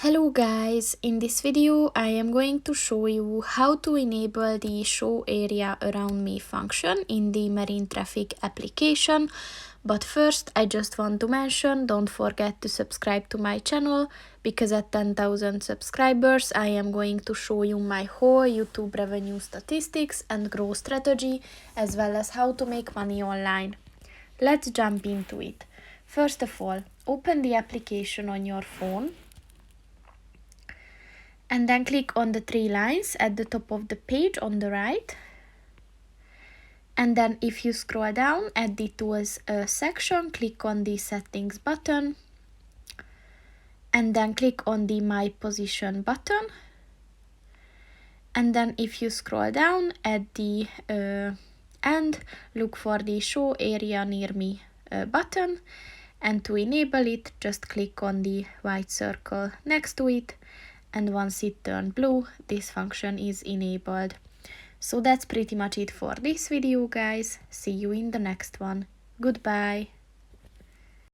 Hello guys, in this video I am going to show you how to enable the show area around me function in the marine traffic application. But first I just want to mention, don't forget to subscribe to my channel, because at 10,000 subscribers I am going to show you my whole YouTube revenue statistics and growth strategy, as well as how to make money online. Let's jump into it. First of all, open the application on your phone and then click on the three lines at the top of the page on the right. And then if you scroll down at the tools section, click on the settings button and then click on the my position button. And then if you scroll down at the end, look for the show area near me button, and to enable it, just click on the white circle next to it, and once it turns blue, this function is enabled. So that's pretty much it for this video, guys. See you in the next one. Goodbye.